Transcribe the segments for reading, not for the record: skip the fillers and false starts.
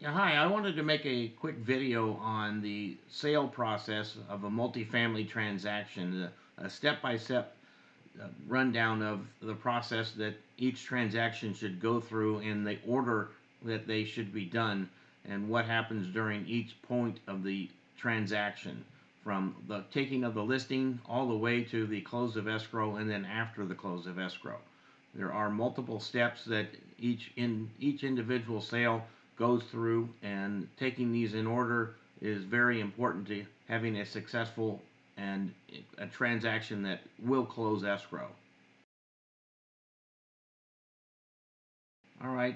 Yeah, hi. I wanted to make a quick video on the sale process of a multifamily transaction, a step-by-step rundown of the process that each transaction should go through in the order that they should be done, and what happens during each point of the transaction, from the taking of the listing all the way to the close of escrow and then after the close of escrow. There are multiple steps that each individual sale goes through, and taking these in order is very important to having a successful and a transaction that will close escrow. All right.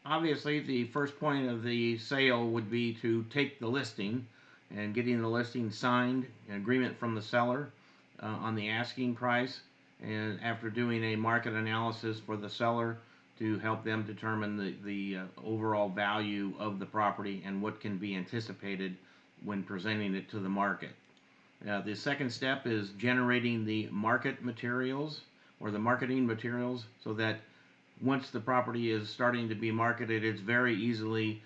Obviously, the first point of the sale would be to take the listing and getting the listing signed, an agreement from the seller on the asking price, and after doing a market analysis for the seller to help them determine the overall value of the property and what can be anticipated when presenting it to the market. The second step is generating the market materials or the marketing materials, so that once the property is starting to be marketed, it's very easily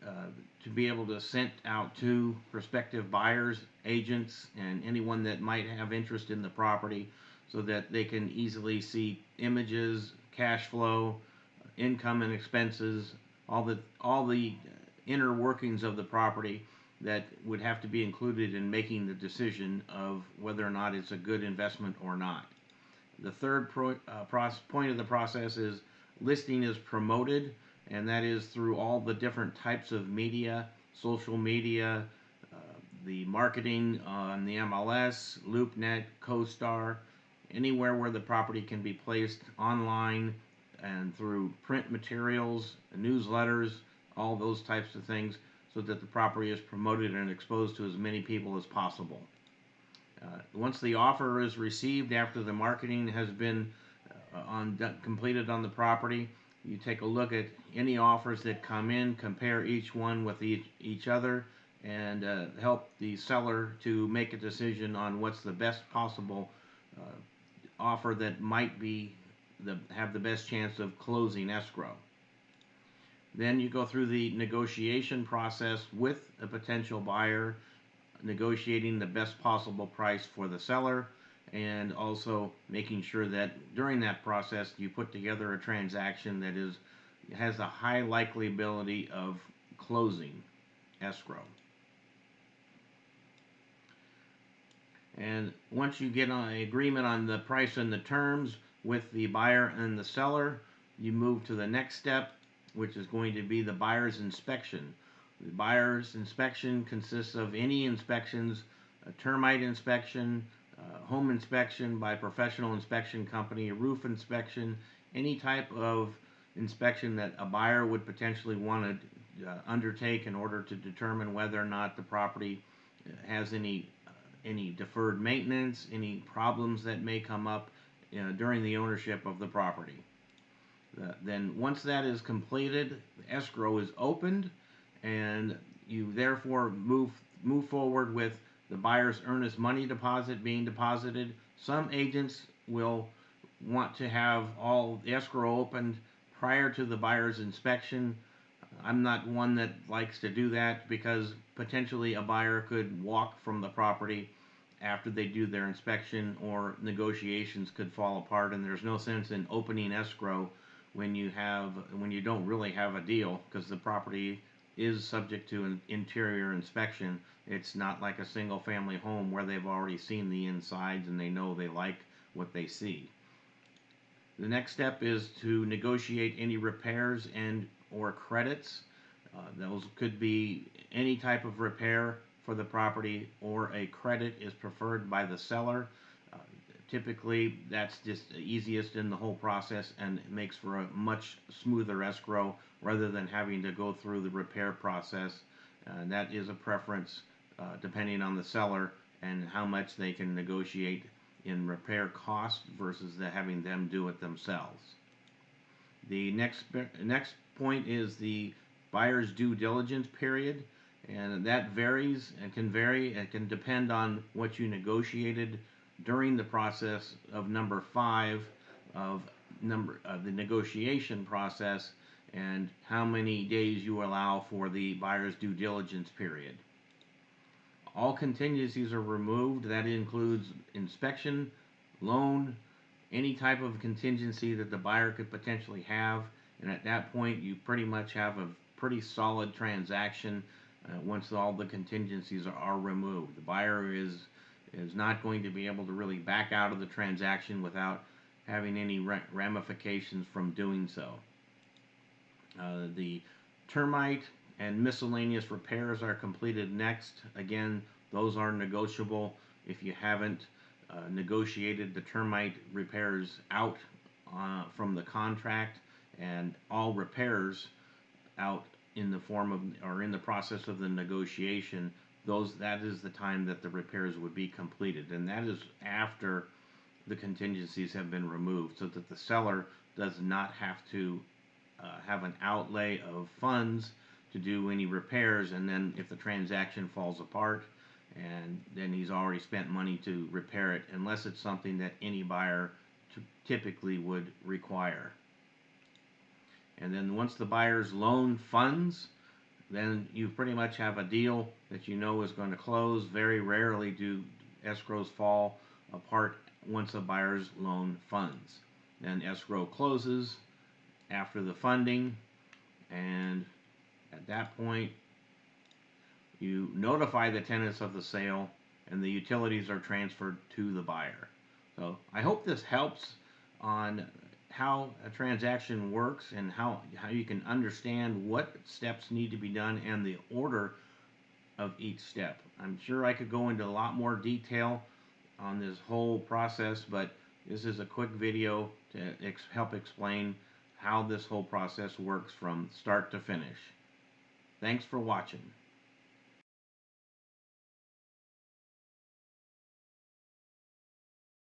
to be able to send out to prospective buyers, agents, and anyone that might have interest in the property, so that they can easily see images, cash flow, income and expenses, all the inner workings of the property that would have to be included in making the decision of whether or not it's a good investment or not. The third point of the process is listing is promoted, and that is through all the different types of media, social media, uh, the marketing on the MLS, LoopNet, CoStar, anywhere where the property can be placed online, and through print materials, newsletters, all those types of things, so that the property is promoted and exposed to as many people as possible. Once the offer is received after the marketing has been completed on the property, you take a look at any offers that come in, compare each one with each other, and help the seller to make a decision on what's the best possible offer that might be have the best chance of closing escrow. Then you go through the negotiation process with a potential buyer, negotiating the best possible price for the seller, and also making sure that during that process you put together a transaction that has a high likelihood of closing escrow. And once you get an agreement on the price and the terms with the buyer and the seller, you move to the next step, which is going to be the buyer's inspection. The buyer's inspection consists of any inspections: a termite inspection, home inspection by professional inspection company, a roof inspection, any type of inspection that a buyer would potentially want to undertake in order to determine whether or not the property has any deferred maintenance, any problems that may come up during the ownership of the property. Then once that is completed, escrow is opened, and you therefore move forward with the buyer's earnest money deposit being deposited. Some agents will want to have all the escrow opened prior to the buyer's inspection. I'm not one that likes to do that, because potentially a buyer could walk from the property after they do their inspection, or negotiations could fall apart, and there's no sense in opening escrow when you don't really have a deal, because the property is subject to an interior inspection. It's not like a single family home where they've already seen the insides and they know they like what they see. The next step is to negotiate any repairs and or credits. Those could be any type of repair for the property, or a credit is preferred by the seller. Uh, Typically, that's just the easiest in the whole process, and it makes for a much smoother escrow rather than having to go through the repair process. And that is a preference depending on the seller and how much they can negotiate in repair costs versus having them do it themselves. The next point is the buyer's due diligence period, and that varies and can vary and can depend on what you negotiated during the process of number 5 of the negotiation process. and how many days you allow for the buyer's due diligence period. All contingencies are removed. That includes inspection, loan, any type of contingency that the buyer could potentially have. And at that point, you pretty much have a pretty solid transaction once all the contingencies are removed. The buyer is not going to be able to really back out of the transaction without having any ramifications from doing so. The termite and miscellaneous repairs are completed next. Again, those are negotiable. If you haven't negotiated the termite repairs out from the contract, and all repairs out in the form of or in the process of the negotiation, that is the time that the repairs would be completed, and that is after the contingencies have been removed, so that the seller does not have to have an outlay of funds to do any repairs, and then if the transaction falls apart, and then he's already spent money to repair it, unless it's something that any buyer typically would require. And then once the buyer's loan funds, then you pretty much have a deal that you know is going to close. Very rarely do escrows fall apart once a buyer's loan funds. Then escrow closes after the funding, and at that point you notify the tenants of the sale, and the utilities are transferred to the buyer. So I hope this helps on how a transaction works and how you can understand what steps need to be done and the order of each step. I'm sure I could go into a lot more detail on this whole process, but this is a quick video to help explain how this whole process works from start to finish. Thanks for watching.